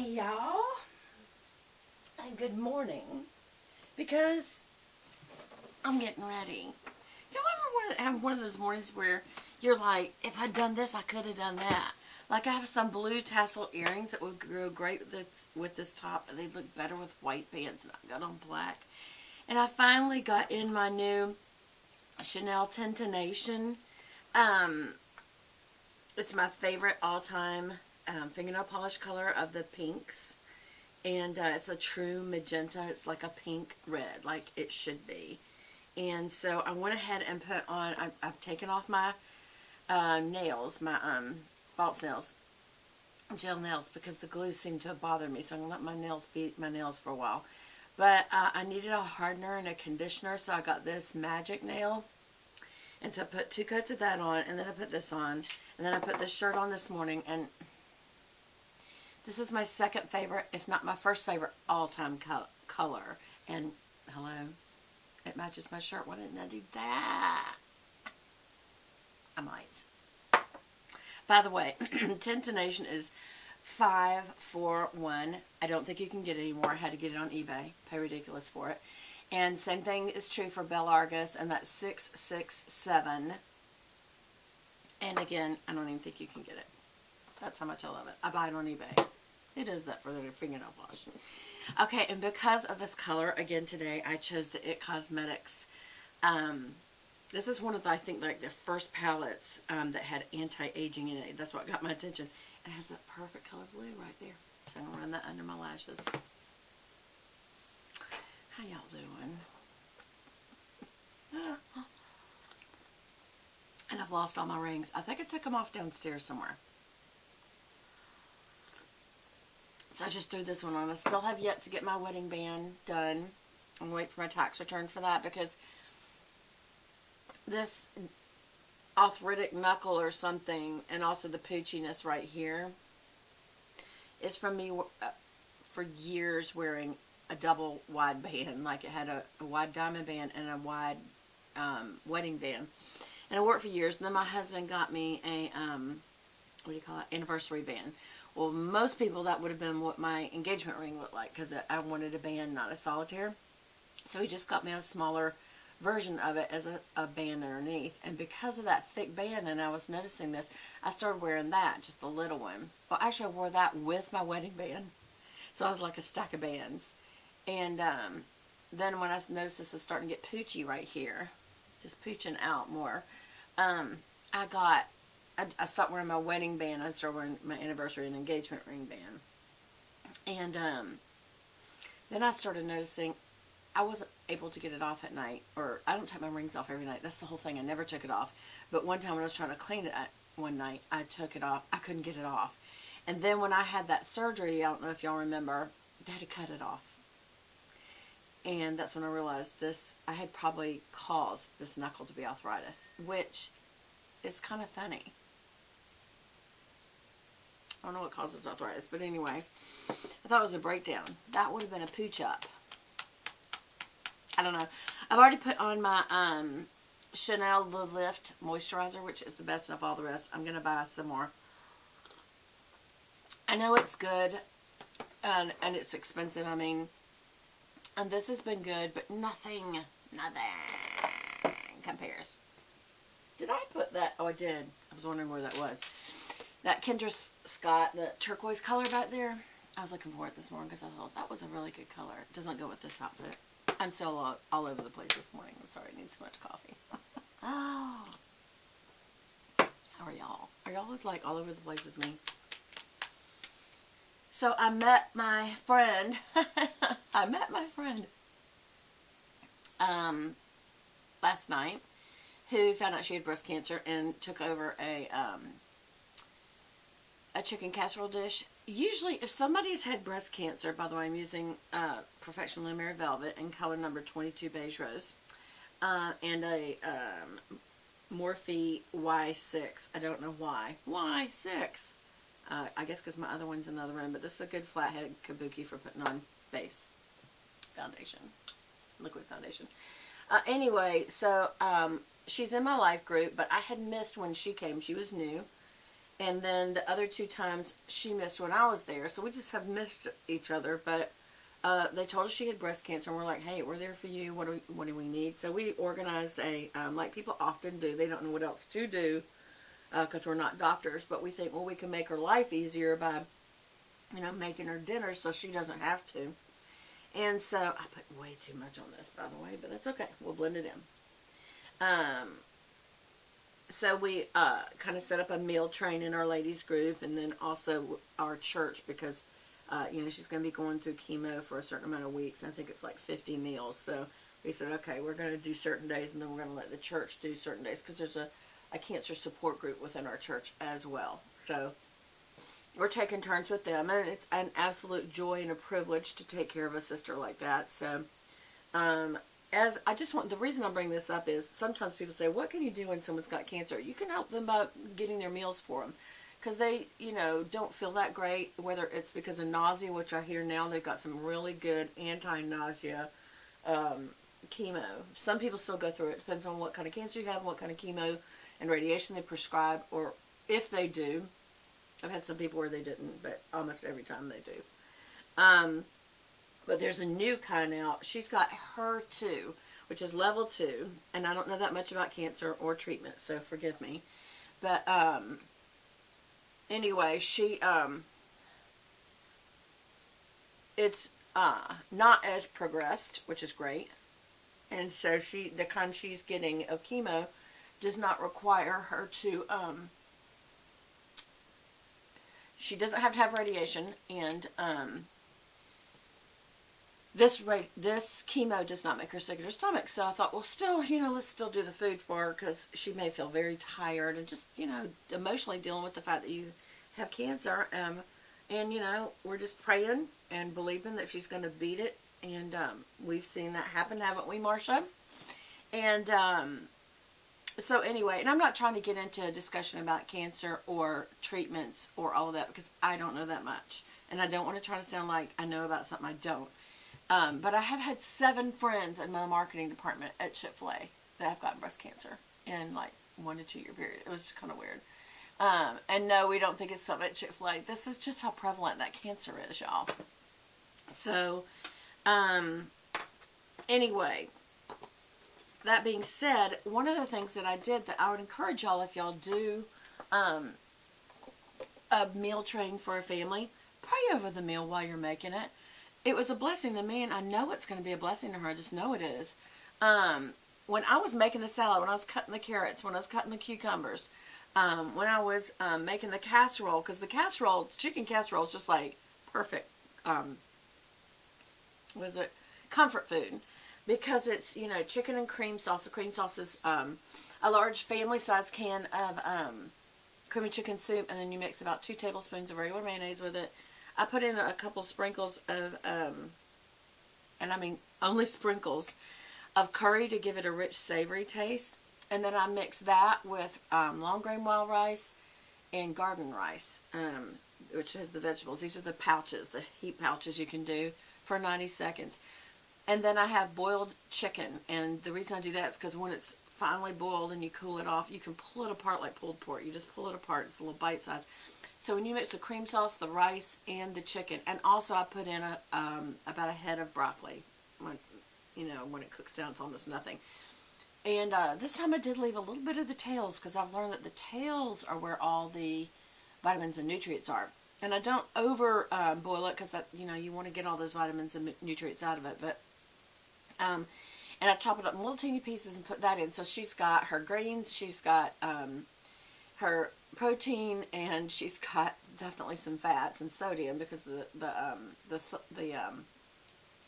Hey y'all, and good morning, because I'm getting ready. Y'all ever want to have one of those mornings where you're like, if I'd done this, I could have done that? Like I have some blue tassel earrings that would go great with this top, but they'd look better with white pants, and I got on black. And I finally got in my new Chanel Tintination. Um, it's my favorite all-time fingernail polish color of the pinks. And it's a true magenta. It's like a pink red, like it should be. And so I went ahead and put on, I've taken off my nails, my false nails, gel nails, because the glue seemed to bother me. So I'm going to let my nails be my nails for a while. But I needed a hardener and a conditioner, so I got this Magic Nail. And so I put 2 coats of that on, and then I put this on. And then I put this shirt on this morning, and this is my second favorite, if not my first favorite, all-time color. And, hello, it matches my shirt. Why didn't I do that? I might. By the way, Tintination is $5 for $1. I don't think you can get it anymore. I had to get it on eBay. Pay ridiculous for it. And same thing is true for Bel Argus, and that's $6.67. And again, I don't even think you can get it. That's how much I love it. I buy it on eBay. It does that for their fingernail polish. Okay, and because of this color, again today, I chose the It Cosmetics. This is one of the, I think, like the first palettes that had anti-aging in it. That's what got my attention. It has that perfect color blue right there. So I'm going to run that under my lashes. How y'all doing? And I've lost all my rings. I think I took them off downstairs somewhere. So I just threw this one on. I still have yet to get my wedding band done. I'm going to wait for my tax return for that, because this arthritic knuckle or something, and also the poochiness right here, is from me for years wearing a double wide band. Like it had a wide diamond band and a wide wedding band. And I wore it for years. And then my husband got me a, what do you call it, anniversary band. Well, most people, that would have been what my engagement ring looked like, because I wanted a band, not a solitaire. So he just got me a smaller version of it as a band underneath. And because of that thick band, and I was noticing this, I started wearing that, just the little one. Well, actually, I wore that with my wedding band. So I was like a stack of bands. And then when I noticed this is starting to get poochy right here, just pooching out more, I stopped wearing my wedding band. I started wearing my anniversary and engagement ring band. And then I started noticing I wasn't able to get it off at night. Or I don't take my rings off every night. That's the whole thing. I never took it off. But one time when I was trying to clean it one night, I took it off. I couldn't get it off. And then when I had that surgery, I don't know if y'all remember, they had to cut it off. And that's when I realized I had probably caused this knuckle to be arthritis, which is kind of funny. I don't know what causes arthritis, but anyway, I thought it was a breakdown. That would have been a pooch up. I don't know. I've already put on my Chanel Le Lift moisturizer, which is the best of all the rest. I'm going to buy some more. I know it's good, and it's expensive. I mean, and this has been good, but nothing compares. Did I put that? Oh, I did. I was wondering where that was. That Kendra Scott, the turquoise color back there, I was looking for it this morning because I thought that was a really good color. It doesn't go with this outfit. I'm still all over the place this morning. I'm sorry, I need so much coffee. Oh. How are y'all? Are y'all as like all over the place as me? So I met my friend. Last night, who found out she had breast cancer and took over a chicken casserole dish. Usually, if somebody's had breast cancer, by the way, I'm using Perfection Lumiere Velvet in color number 22 Beige Rose, and a Morphe Y6. I don't know why. Why 6? I guess because my other one's in another room, but this is a good flathead kabuki for putting on base foundation, liquid foundation. Anyway, so she's in my life group, but I had missed when she came. She was new. And then the other 2 times she missed when I was there. So we just have missed each other. But they told us she had breast cancer, and we're like, hey, we're there for you. What do we need? So we organized like people often do. They don't know what else to do because we're not doctors. But we think, well, we can make her life easier by, making her dinner so she doesn't have to. And so I put way too much on this, by the way, but that's okay. We'll blend it in. So we kind of set up a meal train in our ladies group, and then also our church, because she's going to be going through chemo for a certain amount of weeks. I think it's like 50 meals. So we said, okay, we're going to do certain days, and then we're going to let the church do certain days, because there's a cancer support group within our church as well. So we're taking turns with them, and it's an absolute joy and a privilege to take care of a sister like that. So the reason I'm bringing this up is sometimes people say, what can you do when someone's got cancer? You can help them by getting their meals for them, because they, don't feel that great, whether it's because of nausea, which I hear now they've got some really good anti-nausea chemo. Some people still go through it. Depends on what kind of cancer you have, what kind of chemo and radiation they prescribe, or if they do. I've had some people where they didn't, but almost every time they do. But there's a new kind out. She's got HER2, which is level 2, and I don't know that much about cancer or treatment, so forgive me. But anyway, it's not as progressed, which is great. And so the kind she's getting of chemo does not require her to she doesn't have to have radiation, and this chemo does not make her sick in her stomach. So I thought, well, still, let's still do the food for her, because she may feel very tired and just, emotionally dealing with the fact that you have cancer. And, we're just praying and believing that she's going to beat it. And we've seen that happen, haven't we, Marsha? And so anyway, and I'm not trying to get into a discussion about cancer or treatments or all of that, because I don't know that much. And I don't want to try to sound like I know about something I don't. But I have had 7 friends in my marketing department at Chick-fil-A that have gotten breast cancer in like 1 to 2 year period. It was just kind of weird. And no, we don't think it's something at Chick-fil-A. This is just how prevalent that cancer is, y'all. So, anyway, that being said, one of the things that I did that I would encourage y'all, if y'all do a meal train for a family, pray over the meal while you're making it. It was a blessing to me, and I know it's going to be a blessing to her. I just know it is. When I was making the salad, when I was cutting the carrots, when I was cutting the cucumbers, when I was making the casserole, because the chicken casserole is just like perfect, comfort food. Because it's, chicken and cream sauce. The cream sauce is a large family-sized can of creamy chicken soup, and then you mix about 2 tablespoons of regular mayonnaise with it. I put in a couple sprinkles of, and I mean only sprinkles, of curry to give it a rich, savory taste. And then I mix that with long grain wild rice and garden rice, which has the vegetables. These are the pouches, the heat pouches you can do for 90 seconds. And then I have boiled chicken, and the reason I do that is because when it's finally boiled and you cool it off, you can pull it apart like pulled pork. You just pull it apart. It's a little bite size. So when you mix the cream sauce, the rice, and the chicken, and also I put in about a head of broccoli. When it cooks down, it's almost nothing. And this time I did leave a little bit of the tails, because I've learned that the tails are where all the vitamins and nutrients are. And I don't over boil it, because you want to get all those vitamins and nutrients out of it. But and I chop it up in little teeny pieces and put that in. So she's got her greens, she's got her protein, and she's got definitely some fats and sodium because of the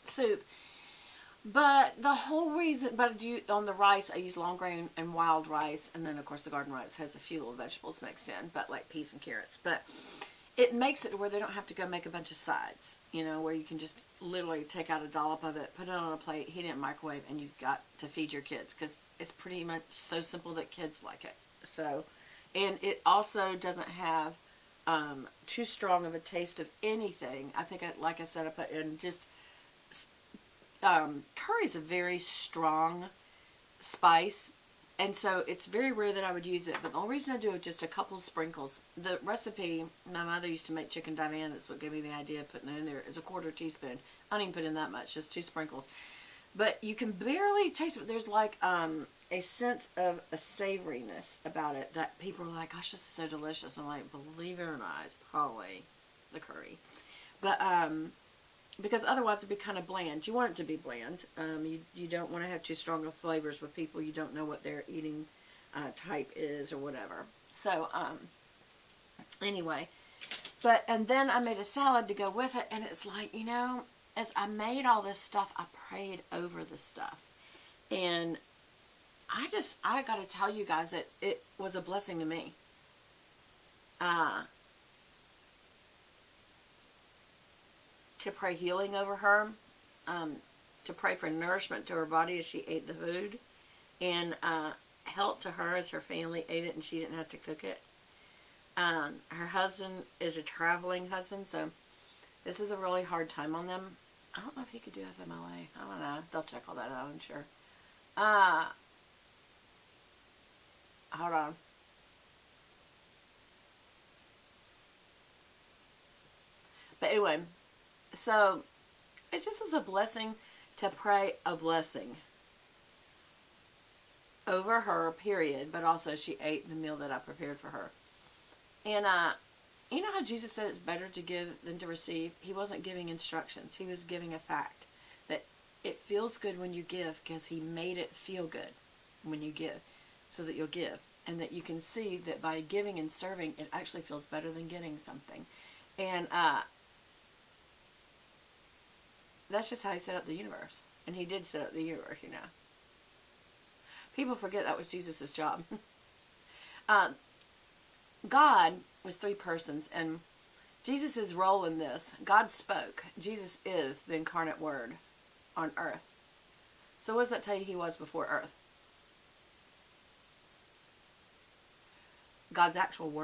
soup. But the whole reason, on the rice, I use long grain and wild rice, and then of course the garden rice has a few little vegetables mixed in, but like peas and carrots. But it makes it where they don't have to go make a bunch of sides, where you can just literally take out a dollop of it, put it on a plate, heat it in a microwave, and you've got to feed your kids, because it's pretty much so simple that kids like it. So, and it also doesn't have too strong of a taste of anything. I think, like I said, I put in just curry is a very strong spice, And so it's very rare that I would use it, but the only reason I do it just a couple sprinkles. The recipe, my mother used to make chicken divan. That's what gave me the idea of putting it in there. Is a quarter teaspoon. I don't even put in that much, just 2 sprinkles. But you can barely taste it. There's like a sense of a savoriness about it that people are like, gosh, this is so delicious. I'm like, believe it or not, it's probably the curry. But because otherwise it'd be kind of bland. You want it to be bland. You don't want to have too strong of flavors with people you don't know what their eating type is or whatever. So anyway, and then I made a salad to go with it, and it's like, you know, as I made all this stuff, I prayed over the stuff, and I got to tell you guys that it was a blessing to me. To pray healing over her, to pray for nourishment to her body as she ate the food, and help to her as her family ate it and she didn't have to cook it. Her husband is a traveling husband, so this is a really hard time on them. I don't know if he could do FMLA. I don't know. They'll check all that out, I'm sure. Hold on. But anyway, so it just was a blessing to pray a blessing over her, period, but also she ate the meal that I prepared for her. And you know how Jesus said it's better to give than to receive? He wasn't giving instructions. He was giving a fact that it feels good when you give because he made it feel good when you give, so that you'll give. And that you can see that by giving and serving, it actually feels better than getting something. And that's just how he set up the universe. And he did set up the universe, you know. People forget that was Jesus' job. God was 3 persons, and Jesus' role in this, God spoke. Jesus is the incarnate word on earth. So what does that tell you he was before earth? God's actual word.